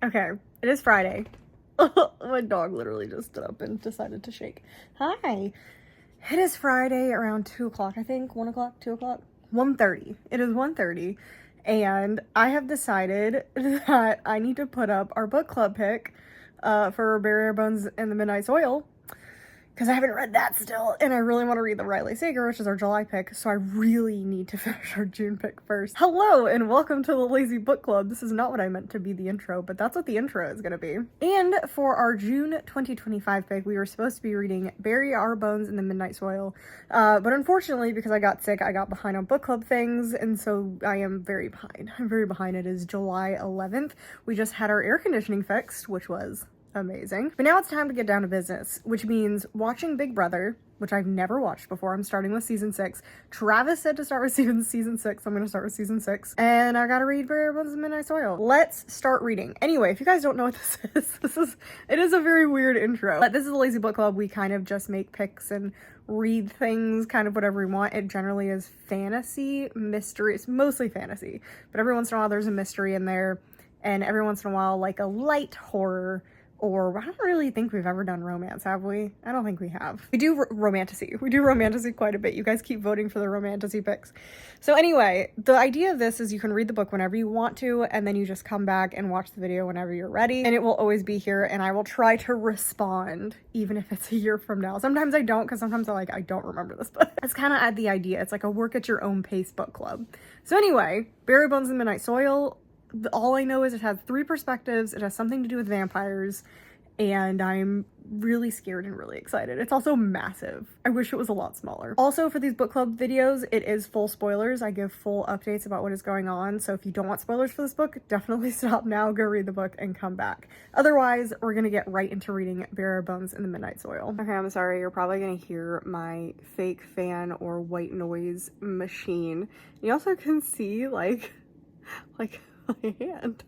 Okay, it is Friday. My dog literally just stood up and decided to shake. Hi. It is Friday around 2 o'clock, I think. 1 o'clock, 2 o'clock? 1:30. It is 1:30. And I have decided that I need to put up our book club pick for Barrier Bones and the Midnight Soil, because I haven't read that still, and I really want to read the Riley Sager, which is our July pick, so I really need to finish our June pick first. Hello, and welcome to the Lazy Book Club. This is not what I meant to be the intro, but that's what the intro is going to be. And for our June 2025 pick, we were supposed to be reading Bury Our Bones in the Midnight Soil, but unfortunately, because I got sick, I got behind on book club things, and so I am very behind. I'm very behind. It is July 11th. We just had our air conditioning fixed, which was amazing. But now it's time to get down to business, which means watching Big Brother, which I've never watched before. I'm starting with season 6. Travis said to start with season 6. I'm going to start with season 6. And I gotta read Barrier Bones and Midnight Soil. Let's start reading. Anyway, if you guys don't know what this is, it is a very weird intro. But this is the Lazy Book Club. We kind of just make picks and read things, kind of whatever we want. It generally is fantasy, mystery. It's mostly fantasy. But every once in a while there's a mystery in there. And every once in a while like a light horror. Or I don't really think we've ever done romance, have we? I don't think we have. We do romantasy. We do romantasy quite a bit. You guys keep voting for the romantasy picks. So anyway, the idea of this is you can read the book whenever you want to, and then you just come back and watch the video whenever you're ready. And it will always be here, and I will try to respond, even if it's a year from now. Sometimes I don't, because sometimes I don't remember this book. That's kind of the idea. It's like a work at your own pace book club. So anyway, Bury Bones and Midnight Soil. All I know is it has 3 perspectives, it has something to do with vampires, and I'm really scared and really excited. It's also massive. I wish it was a lot smaller. Also, for these book club videos, it is full spoilers. I give full updates about what is going on, so if you don't want spoilers for this book, definitely stop now, go read the book, and come back. Otherwise, we're gonna get right into reading Barrier Bones in the Midnight Soil. Okay, I'm sorry, you're probably gonna hear my fake fan or white noise machine. You also can see, like my hand.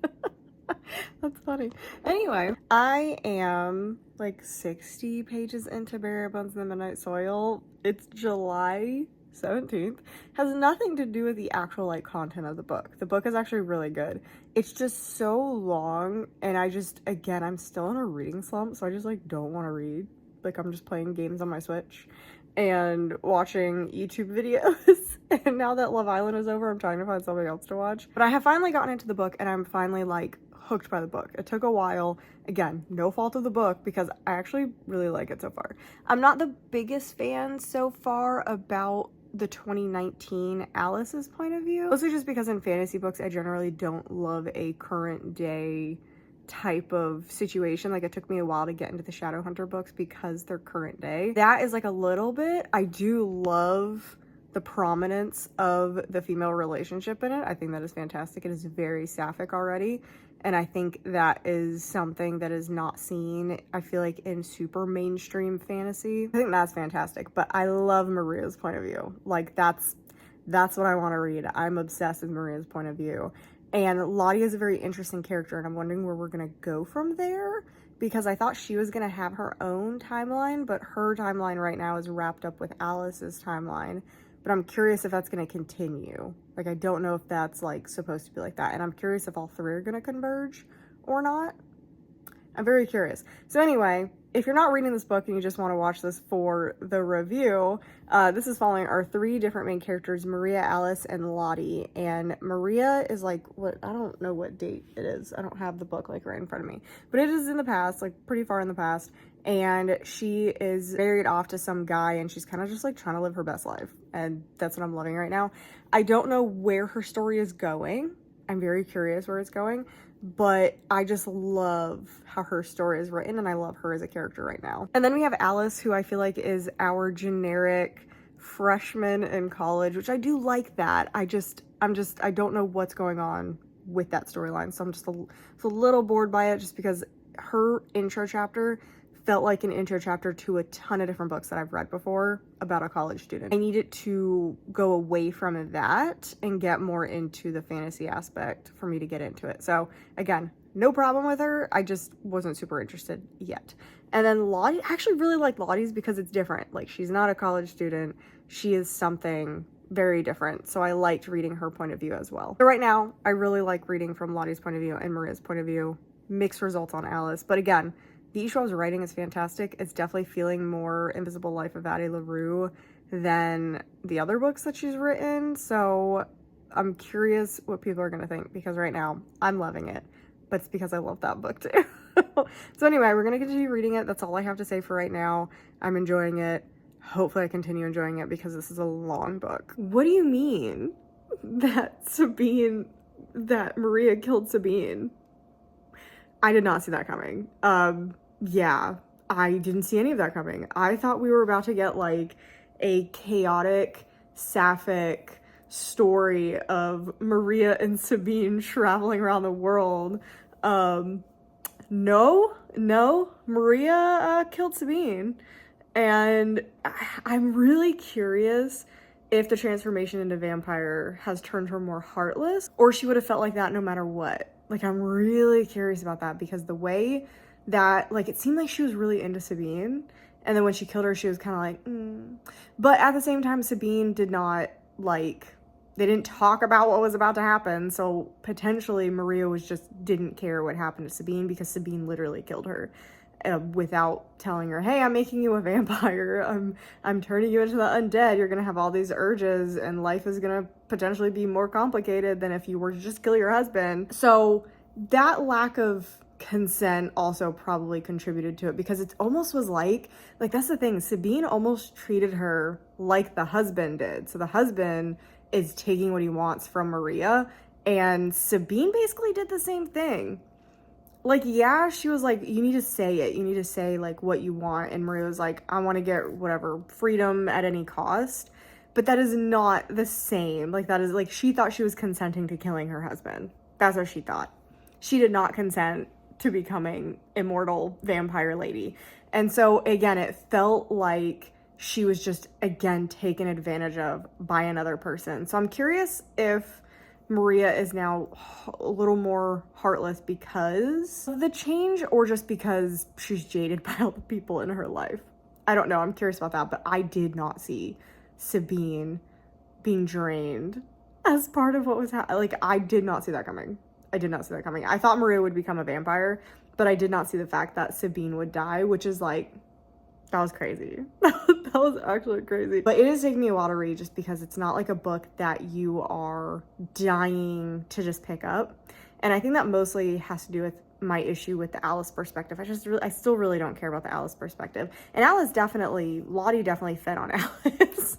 That's funny. Anyway, I am like 60 pages into Barrier Bones in the Midnight Soil. It's July 17th. Has nothing to do with the actual like content of the book. The book is actually really good. It's just so long, and again, I'm still in a reading slump, so I just like don't want to read. Like I'm just playing games on my Switch and watching YouTube videos. And now that Love Island is over, I'm trying to find something else to watch. But I have finally gotten into the book, and I'm finally like hooked by the book. It took a while. Again, no fault of the book, because I actually really like it so far. I'm not the biggest fan so far about the 2019 Alice's point of view. Mostly just because in fantasy books, I generally don't love a current day type of situation. Like it took me a while to get into the Shadowhunter books because they're current day. That is like a little bit. I do love the prominence of the female relationship in it. I think that is fantastic. It is very sapphic already, and I think that is something that is not seen, I feel like, in super mainstream fantasy. I think that's fantastic, but I love Maria's point of view. Like that's what I want to read. I'm obsessed with Maria's point of view. And Lottie is a very interesting character, and I'm wondering where we're gonna go from there, because I thought she was gonna have her own timeline, but her timeline right now is wrapped up with Alice's timeline. But I'm curious if that's gonna continue. Like, I don't know if that's like supposed to be like that, and I'm curious if all 3 are gonna converge or not. I'm very curious. So anyway, if you're not reading this book and you just want to watch this for the review, this is following our 3 different main characters, Maria, Alice, and Lottie. And Maria is like, I don't know what date it is. I don't have the book like right in front of me. But it is in the past, like pretty far in the past. And she is married off to some guy, and she's kind of just like trying to live her best life. And that's what I'm loving right now. I don't know where her story is going. I'm very curious where it's going. But I just love how her story is written, and I love her as a character right now. And then we have Alice, who I feel like is our generic freshman in college, which I do like that. I don't know what's going on with that storyline, so I'm just a little bored by it, just because her intro chapter felt like an intro chapter to a ton of different books that I've read before about a college student. I needed to go away from that and get more into the fantasy aspect for me to get into it. So again, no problem with her. I just wasn't super interested yet. And then Lottie, I actually really like Lottie's because it's different. Like, she's not a college student. She is something very different. So I liked reading her point of view as well. So right now, I really like reading from Lottie's point of view and Maria's point of view. mixed results on Alice. But again, the Schwab's writing is fantastic. It's definitely feeling more Invisible Life of Addie LaRue than the other books that she's written. So I'm curious what people are going to think, because right now I'm loving it, but it's because I love that book too. So anyway, we're going to continue reading it. That's all I have to say for right now. I'm enjoying it. Hopefully I continue enjoying it, because this is a long book. What do you mean that Maria killed Sabine? I did not see that coming. Yeah, I didn't see any of that coming. I thought we were about to get like a chaotic, sapphic story of Maria and Sabine traveling around the world. No, Maria killed Sabine. And I'm really curious if the transformation into vampire has turned her more heartless, or she would have felt like that no matter what. Like, I'm really curious about that, because the way that, like, it seemed like she was really into Sabine, and then when she killed her, she was kind of like, But at the same time, Sabine did not, like, they didn't talk about what was about to happen, so potentially Maria didn't care what happened to Sabine, because Sabine literally killed her. Without telling her, hey, I'm making you a vampire, I'm turning you into the undead, you're gonna have all these urges, and life is gonna potentially be more complicated than if you were to just kill your husband. So that lack of consent also probably contributed to it, because it almost was like that's the thing, Sabine almost treated her like the husband did. So the husband is taking what he wants from Maria, and Sabine basically did the same thing. Like, yeah, she was like, you need to say it. You need to say, like, what you want. And Maria was like, I want to get whatever, freedom at any cost. But that is not the same. Like, that is, like, she thought she was consenting to killing her husband. That's what she thought. She did not consent to becoming immortal vampire lady. And so, again, it felt like she was just, again, taken advantage of by another person. So I'm curious if Maria is now a little more heartless because of the change, or just because she's jaded by all the people in her life. I don't know. I'm curious about that, but I did not see Sabine being drained as part of what was happening. Like, I did not see that coming. I did not see that coming. I thought Maria would become a vampire, but I did not see the fact that Sabine would die, which is like, that was crazy. That was actually crazy. But it is taking me a while to read, just because it's not like a book that you are dying to just pick up. And I think that mostly has to do with my issue with the Alice perspective. I still really don't care about the Alice perspective. And Lottie definitely fed on Alice.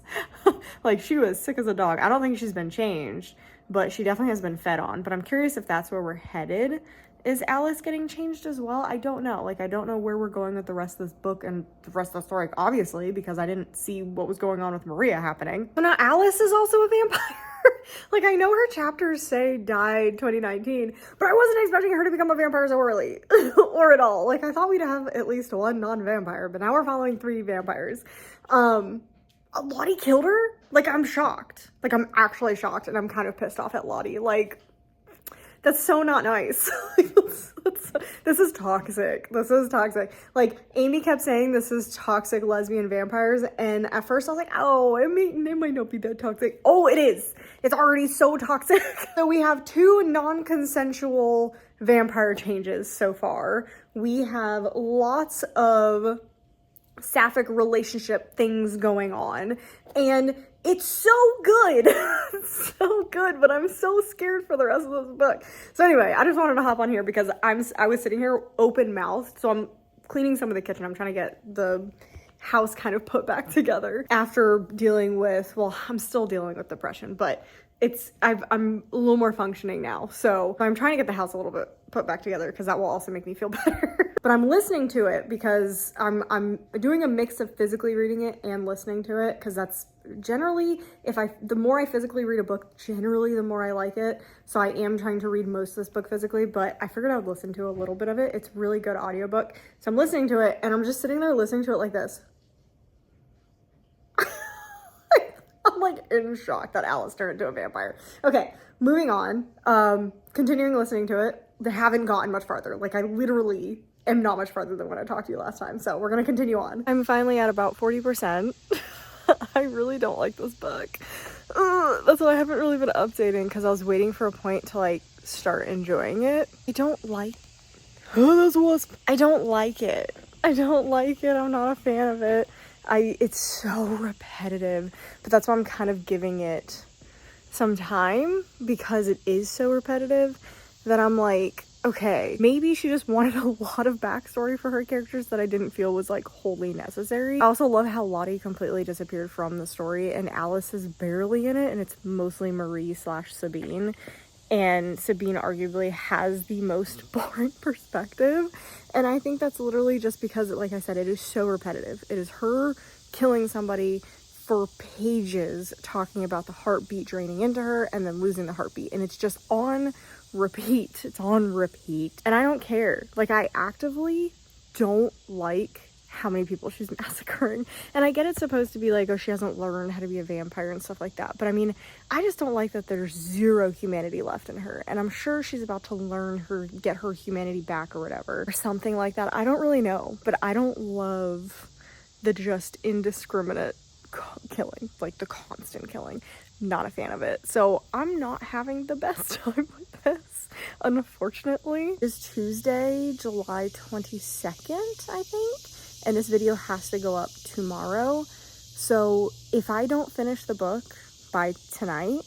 Like, she was sick as a dog. I don't think she's been changed, but she definitely has been fed on. But I'm curious if that's where we're headed. Is Alice getting changed as well? I don't know. Like, I don't know where we're going with the rest of this book and the rest of the story, obviously, because I didn't see what was going on with Maria happening. But now Alice is also a vampire. Like, I know her chapters say died 2019, but I wasn't expecting her to become a vampire so early. Or at all. Like, I thought we'd have at least one non-vampire, but now we're following 3 vampires. Lottie killed her? Like, I'm shocked. Like, I'm actually shocked, and I'm kind of pissed off at Lottie. Like, that's so not nice. This is toxic. This is toxic. Like, Amy kept saying this is toxic lesbian vampires, and at first I was like, oh, it might not be that toxic. Oh, it is. It's already so toxic. So we have 2 non-consensual vampire changes so far. We have lots of sapphic relationship things going on, and it's so good. It's so good, but I'm so scared for the rest of this book. So anyway, I just wanted to hop on here because I was sitting here open mouthed. So I'm cleaning some of the kitchen. I'm trying to get the house kind of put back together after dealing with, well, I'm still dealing with depression, but I'm a little more functioning now. So I'm trying to get the house a little bit put back together, because that will also make me feel better. But I'm listening to it because I'm doing a mix of physically reading it and listening to it, because that's generally, the more I physically read a book, generally the more I like it. So I am trying to read most of this book physically, but I figured I would listen to a little bit of it. It's really good audiobook. So I'm listening to it, and I'm just sitting there listening to it like this. I'm like in shock that Alice turned into a vampire. Okay, moving on. Continuing listening to it. They haven't gotten much farther. Like, I literally am not much farther than when I talked to you last time. So we're gonna continue on. I'm finally at about 40%. I really don't like this book. That's why I haven't really been updating, because I was waiting for a point to like start enjoying it. I don't like Oh, that's a wasp. I don't like it. I don't like it. I'm not a fan of it. It's so repetitive, but that's why I'm kind of giving it some time, because it is so repetitive that I'm like, okay, maybe she just wanted a lot of backstory for her characters that I didn't feel was like wholly necessary. I also love how Lottie completely disappeared from the story and Alice is barely in it, and it's mostly Marie / Sabine. And Sabine arguably has the most boring perspective. And I think that's literally just because, like I said, it is so repetitive. It is her killing somebody for pages, talking about the heartbeat draining into her and then losing the heartbeat. And it's just on repeat. It's on repeat. And I don't care. Like, I actively don't like how many people she's massacring. And I get it's supposed to be like, oh, she hasn't learned how to be a vampire and stuff like that. But I mean, I just don't like that there's zero humanity left in her. And I'm sure she's about to get her humanity back or whatever, or something like that. I don't really know. But I don't love the just indiscriminate killing, like the constant killing. Not a fan of it. So I'm not having the best time with this, unfortunately. It's Tuesday, July 22nd, I think. And this video has to go up tomorrow. So if I don't finish the book by tonight,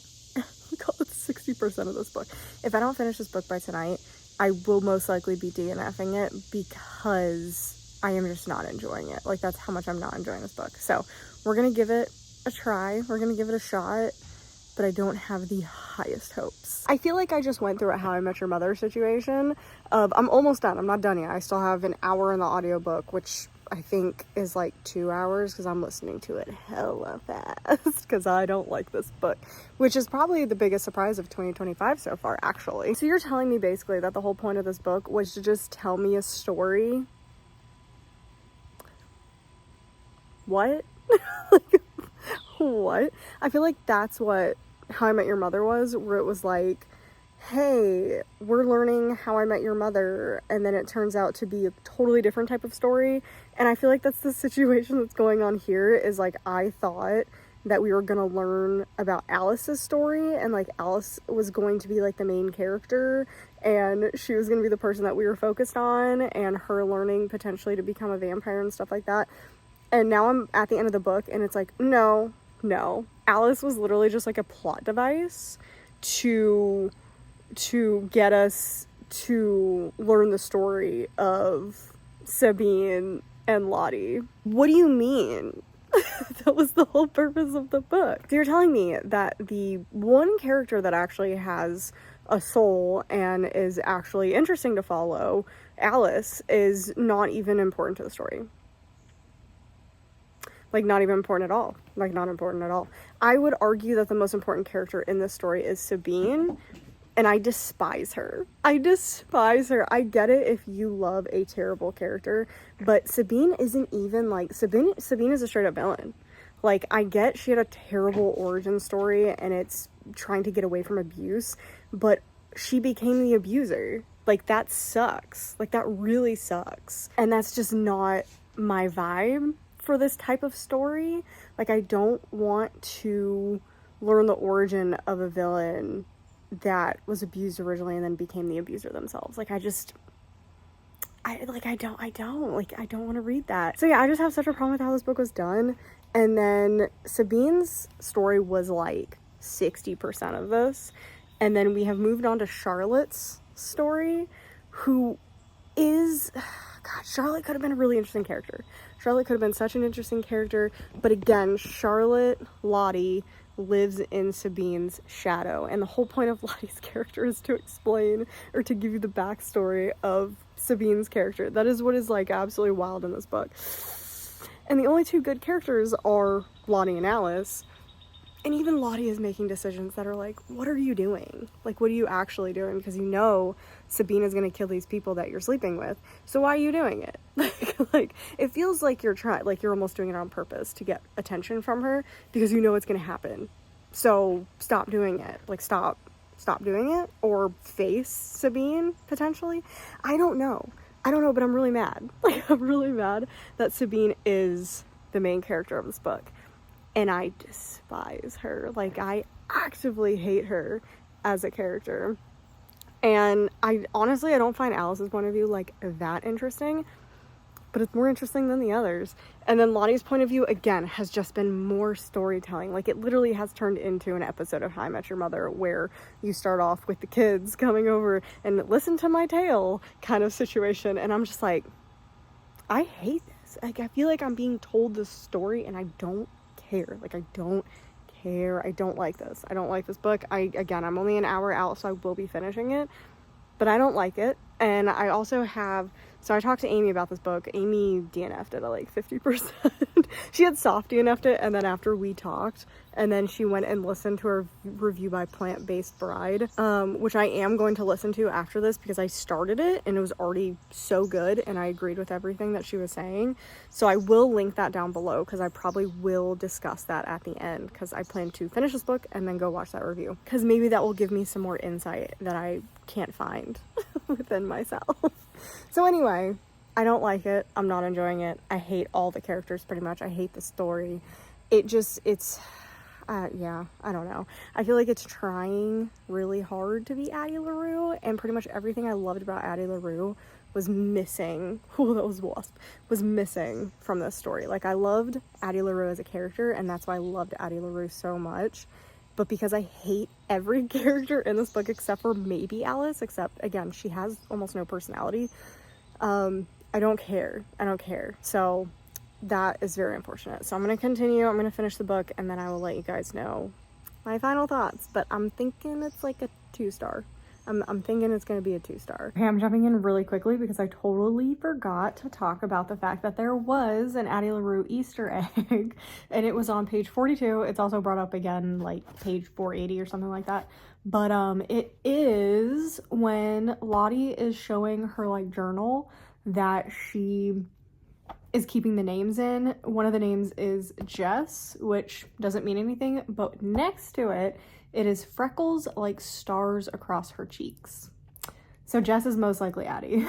we call it 60% of this book. If I don't finish this book by tonight, I will most likely be DNFing it, because I am just not enjoying it. Like, that's how much I'm not enjoying this book. So we're gonna give it a try. We're gonna give it a shot, but I don't have the highest hopes. I feel like I just went through a How I Met Your Mother situation of, I'm almost done. I'm not done yet. I still have an hour in the audiobook, which I think is like 2 hours, because I'm listening to it hella fast because I don't like this book, which is probably the biggest surprise of 2025 so far, actually. So you're telling me basically that the whole point of this book was to just tell me a story? What? Like, what? I feel like that's what How I Met Your Mother was, where it was like, hey, we're learning How I Met Your Mother, and then it turns out to be a totally different type of story. And I feel like that's the situation that's going on here, is like, I thought that we were gonna learn about Alice's story, and like Alice was going to be like the main character, and she was gonna be the person that we were focused on, and her learning potentially to become a vampire and stuff like that. And now I'm at the end of the book and it's like, no. Alice was literally just like a plot device to get us to learn the story of Sabine and Lottie. What do you mean? That was the whole purpose of the book. So you're telling me that the one character that actually has a soul and is actually interesting to follow, Alice, is not even important to the story. Like, not even important at all. Like, not important at all. I would argue that the most important character in this story is Sabine, and I despise her. I despise her. I get it if you love a terrible character, but Sabine isn't even, like, Sabine is a straight up villain. Like, I get she had a terrible origin story, and it's trying to get away from abuse, but she became the abuser. Like, that sucks. Like, that really sucks. And that's just not my vibe for this type of story. Like, I don't want to learn the origin of a villain that was abused originally and then became the abuser themselves. Like, I don't want to read that. So yeah, I just have such a problem with how this book was done. And then Sabine's story was like 60% of this, and then we have moved on to Charlotte's story, who is, God, Charlotte could have been a really interesting character. Charlotte could have been such an interesting character, but again, Charlotte, Lottie, lives in Sabine's shadow, and the whole point of Lottie's character is to explain, or to give you the backstory of Sabine's character. That is what is, like, absolutely wild in this book. And the only two good characters are Lottie and Alice, and even Lottie is making decisions that are like, what are you doing? Like, what are you actually doing? Because you know Sabine is going to kill these people that you're sleeping with, so why are you doing it? Like, it feels like you're almost doing it on purpose to get attention from her, because you know it's going to happen. So stop doing it. Like, stop doing it, or face Sabine, potentially. I don't know, but I'm really mad. Like, I'm really mad that Sabine is the main character of this book. And I despise her. Like, I actively hate her as a character. And I honestly, I don't find Alice's point of view like that interesting, but it's more interesting than the others. And then Lottie's point of view, again, has just been more storytelling. Like, it literally has turned into an episode of How I Met Your Mother where you start off with the kids coming over and listen to my tale kind of situation. And I'm just like, I hate this. Like, I feel like I'm being told this story and I don't care. Like, I don't care. I don't like this. I don't like this book. I'm only an hour out, so I will be finishing it, but I don't like it. And I also have, so I talked to Amy about this book. Amy DNF'd it at like 50%. She had soft DNF'd it, and then after we talked, and then she went and listened to her review by Plant-Based Bride, which I am going to listen to after this because I started it and it was already so good and I agreed with everything that she was saying. So I will link that down below because I probably will discuss that at the end because I plan to finish this book and then go watch that review because maybe that will give me some more insight that I can't find within myself. So anyway, I don't like it. I'm not enjoying it. I hate all the characters pretty much. I hate the story. Yeah, I don't know. I feel like it's trying really hard to be Addie LaRue, and pretty much everything I loved about Addie LaRue was missing. Oh, that was Wasp. Was missing from this story. Like, I loved Addie LaRue as a character, and that's why I loved Addie LaRue so much. But because I hate every character in this book except for maybe Alice, except, again, she has almost no personality, I don't care. I don't care. So that is very unfortunate. So I'm going to continue. I'm going to finish the book and then I will let you guys know my final thoughts. But I'm thinking it's like a 2-star. I'm thinking it's going to be a 2-star. Okay, I'm jumping in really quickly because I totally forgot to talk about the fact that there was an Addie LaRue Easter egg and it was on page 42. It's also brought up again like page 480 or something like that. But it is when Lottie is showing her like journal that she is keeping the names in. One of the names is Jess, which doesn't mean anything, but next to it, it is freckles like stars across her cheeks. So Jess is most likely Addie,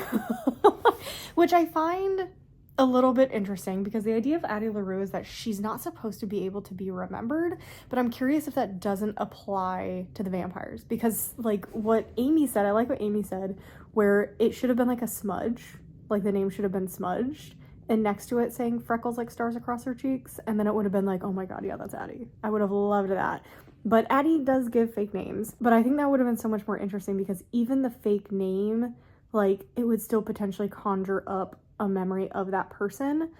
which I find a little bit interesting because the idea of Addie LaRue is that she's not supposed to be able to be remembered, but I'm curious if that doesn't apply to the vampires because like what Amy said, I like what Amy said, where it should have been like a smudge, like the name should have been smudged, and next to it saying freckles like stars across her cheeks, and then it would have been like, oh my god, yeah, that's Addie. I would have loved that. But Addie does give fake names, but I think that would have been so much more interesting because even the fake name, like, it would still potentially conjure up a memory of that person,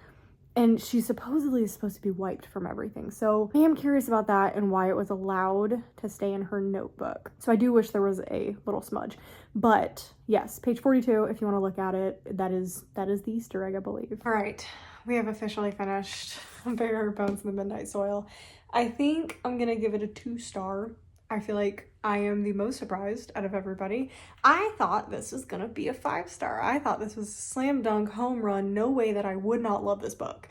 and she supposedly is supposed to be wiped from everything. So I am curious about that and why it was allowed to stay in her notebook. So I do wish there was a little smudge. But yes, page 42, if you want to look at it, that is the Easter egg, I believe. All right, we have officially finished Bare Bones in the Midnight Soil. I think I'm gonna give it a 2-star. I feel like I am the most surprised out of everybody. I thought this was gonna be a 5-star. I thought this was a slam dunk home run. No way that I would not love this book.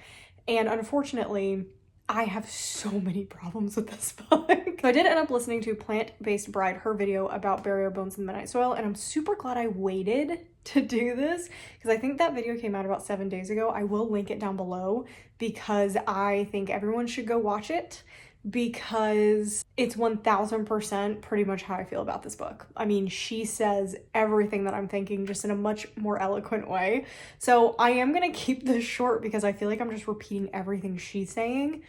And unfortunately, I have so many problems with this book. So I did end up listening to Plant-Based Bride, her video about Bare Bones in the Midnight Soil, and I'm super glad I waited to do this because I think that video came out about 7 days ago. I will link it down below because I think everyone should go watch it because it's 1000% pretty much how I feel about this book. I mean, she says everything that I'm thinking just in a much more eloquent way. So I am gonna keep this short because I feel like I'm just repeating everything she's saying.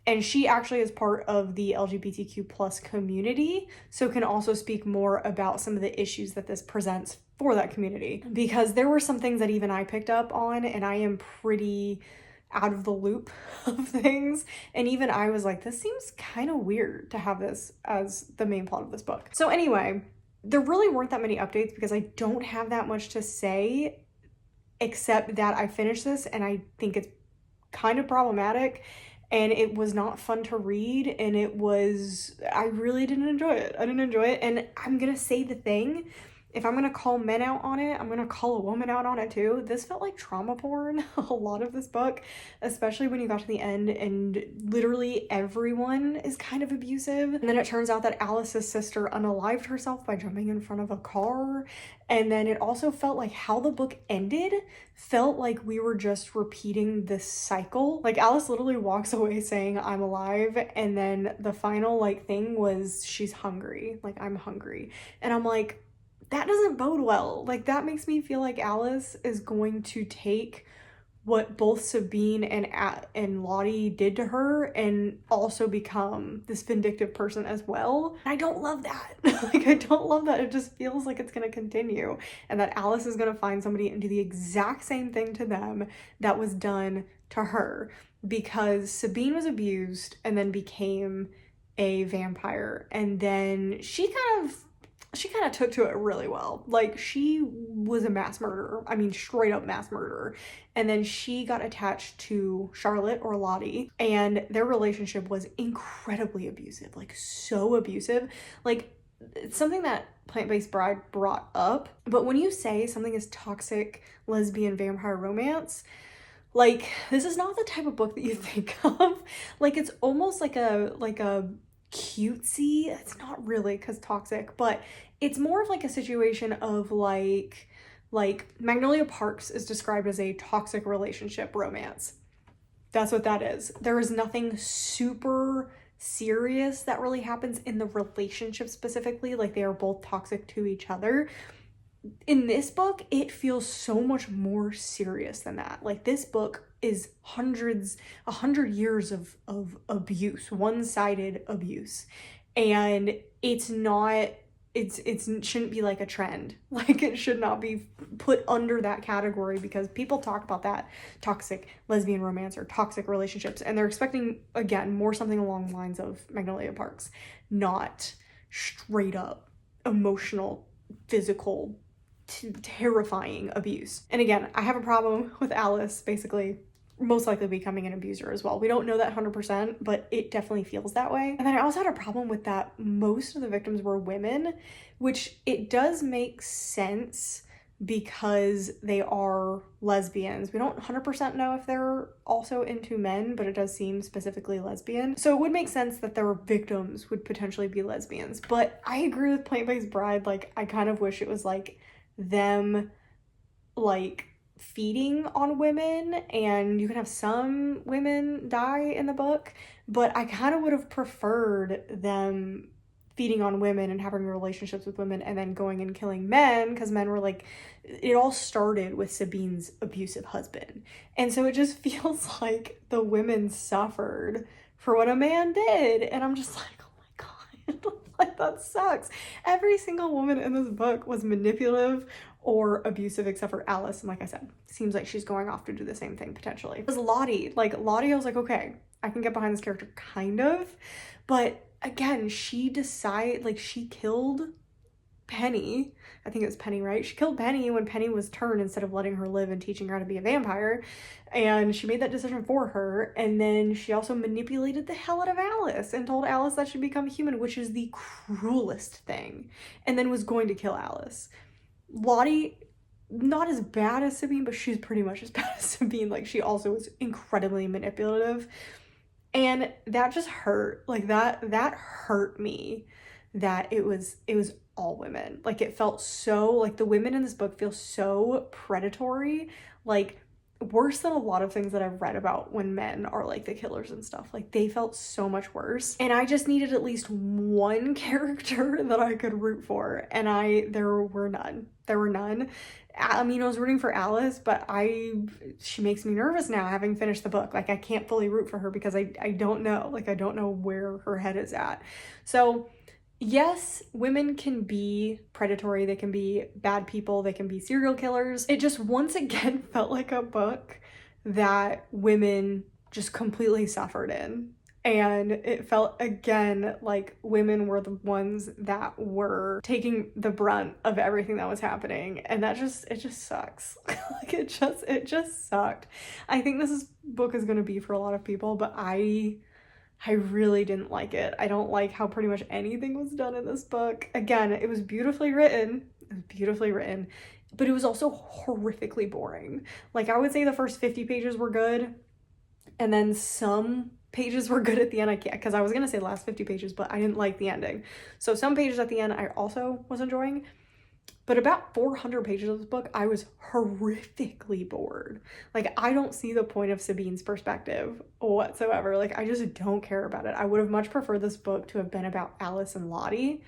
And she actually is part of the LGBTQ plus community, so can also speak more about some of the issues that this presents for that community. Because there were some things that even I picked up on, and I am pretty out of the loop of things. And even I was like, this seems kind of weird to have this as the main plot of this book. So anyway, there really weren't that many updates because I don't have that much to say, except that I finished this and I think it's kind of problematic. And it was not fun to read, and I really didn't enjoy it. I didn't enjoy it, and I'm gonna say the thing, if I'm gonna call men out on it, I'm gonna call a woman out on it too. This felt like trauma porn, a lot of this book, especially when you got to the end and literally everyone is kind of abusive. And then it turns out that Alice's sister unalived herself by jumping in front of a car. And then it also felt like how the book ended felt like we were just repeating this cycle. Like Alice literally walks away saying, I'm alive. And then the final like thing was she's hungry. Like, I'm hungry. And I'm like, that doesn't bode well. Like, that makes me feel like Alice is going to take what both Sabine and Lottie did to her and also become this vindictive person as well. I don't love that. Like, I don't love that. It just feels like it's gonna continue and that Alice is gonna find somebody and do the exact same thing to them that was done to her, because Sabine was abused and then became a vampire, and then she kind of took to it really well. Like, she was a mass murderer. I mean, straight up mass murderer. And then she got attached to Charlotte, or Lottie, and their relationship was incredibly abusive, like so abusive. Like, it's something that Plant-Based Bride brought up, but when you say something is toxic lesbian vampire romance, like, this is not the type of book that you think of. Like, it's almost like a cutesy, it's not really, because toxic, but it's more of like a situation of like Magnolia Parks is described as a toxic relationship romance. That's what that is. There is nothing super serious that really happens in the relationship specifically, like they are both toxic to each other. In this book, it feels so much more serious than that. Like, this book is 100 years of abuse, one-sided abuse. And it's not, it shouldn't be like a trend. Like, it should not be put under that category, because people talk about that toxic lesbian romance or toxic relationships, and they're expecting, again, more something along the lines of Magnolia Parks, not straight up emotional, physical, terrifying abuse. And again, I have a problem with Alice basically most likely becoming an abuser as well. We don't know that 100%, but it definitely feels that way. And then I also had a problem with that most of the victims were women, which it does make sense because they are lesbians. We don't 100% know if they're also into men, but it does seem specifically lesbian. So it would make sense that their victims would potentially be lesbians. But I agree with Plant-Based Bride. Like, I kind of wish it was like them like feeding on women, and you can have some women die in the book, but I kind of would have preferred them feeding on women and having relationships with women and then going and killing men, because men were like, it all started with Sabine's abusive husband. And so it just feels like the women suffered for what a man did, and I'm just like, oh my god. Like, that sucks. Every single woman in this book was manipulative or abusive except for Alice, and like I said, seems like she's going off to do the same thing potentially. It was Lottie. Like, Lottie, I was like, okay, I can get behind this character kind of, but again, she killed Penny. I think it was Penny, right? She killed Penny when Penny was turned instead of letting her live and teaching her how to be a vampire. And she made that decision for her. And then she also manipulated the hell out of Alice and told Alice that she'd become human, which is the cruelest thing. And then was going to kill Alice. Lottie, not as bad as Sabine, but she's pretty much as bad as Sabine. Like, she also was incredibly manipulative. And that just hurt. Like, that hurt me, that it was all women. Like, it felt so, like, the women in this book feel so predatory, like worse than a lot of things that I've read about when men are like the killers and stuff. Like, they felt so much worse, and I just needed at least one character that I could root for, and there were none. I mean, I was rooting for Alice, but she makes me nervous now, having finished the book. Like, I can't fully root for her because I don't know. Like, I don't know where her head is at. So yes, women can be predatory, they can be bad people, they can be serial killers. It just once again felt like a book that women just completely suffered in. And it felt again like women were the ones that were taking the brunt of everything that was happening. And it just sucks. Like, it just sucked. I think this book is gonna be for a lot of people, but I really didn't like it. I don't like how pretty much anything was done in this book. Again, it was beautifully written. But it was also horrifically boring. Like, I would say the first 50 pages were good, and then some pages were good at the end. I can't, because I was gonna say the last 50 pages, but I didn't like the ending. So some pages at the end I also was enjoying. But about 400 pages of this book, I was horrifically bored. Like, I don't see the point of Sabine's perspective whatsoever. Like, I just don't care about it. I would have much preferred this book to have been about Alice and Lottie,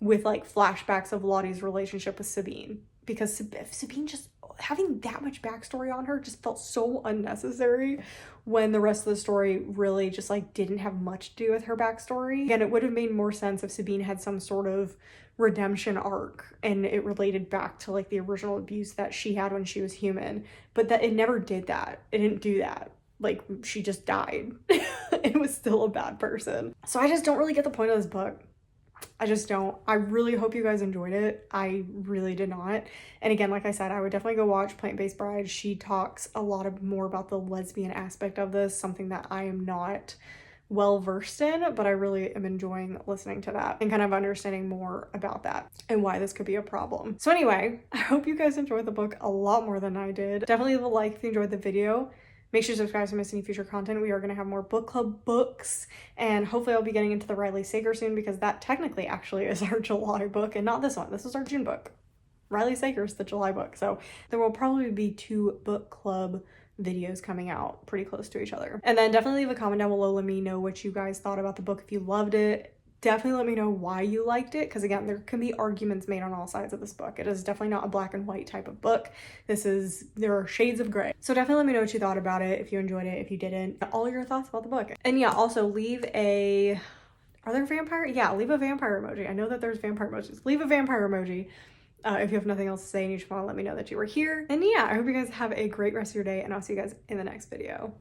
with like flashbacks of Lottie's relationship with Sabine, because Sabine just having that much backstory on her just felt so unnecessary when the rest of the story really just like didn't have much to do with her backstory. Again, it would have made more sense if Sabine had some sort of redemption arc and it related back to like the original abuse that she had when she was human, but that it never did that. It didn't do that. Like, she just died. It was still a bad person. So I just don't really get the point of this book. I just don't. I really hope you guys enjoyed it. I really did not. And again, like I said, I would definitely go watch Plant-Based Bride. She talks a lot more about the lesbian aspect of this, something that I am not well versed in, but I really am enjoying listening to that and kind of understanding more about that and why this could be a problem. So anyway, I hope you guys enjoyed the book a lot more than I did. Definitely leave a like if you enjoyed the video. Make sure to subscribe to miss any future content. We are going to have more book club books, and hopefully I'll be getting into the Riley Sager soon, because that technically actually is our July book and not this one. This is our June book. Riley Sager's the July book. So there will probably be 2 book club videos coming out pretty close to each other. And then definitely leave a comment down below. Let me know what you guys thought about the book, if you loved it. Definitely let me know why you liked it, because again, there can be arguments made on all sides of this book. It is definitely not a black and white type of book. There are shades of gray. So definitely let me know what you thought about it, if you enjoyed it, if you didn't, all your thoughts about the book. And yeah, also leave a, are there vampire? Yeah, leave a vampire emoji. I know that there's vampire emojis. Leave a vampire emoji if you have nothing else to say and you just want to let me know that you were here. And yeah, I hope you guys have a great rest of your day, and I'll see you guys in the next video.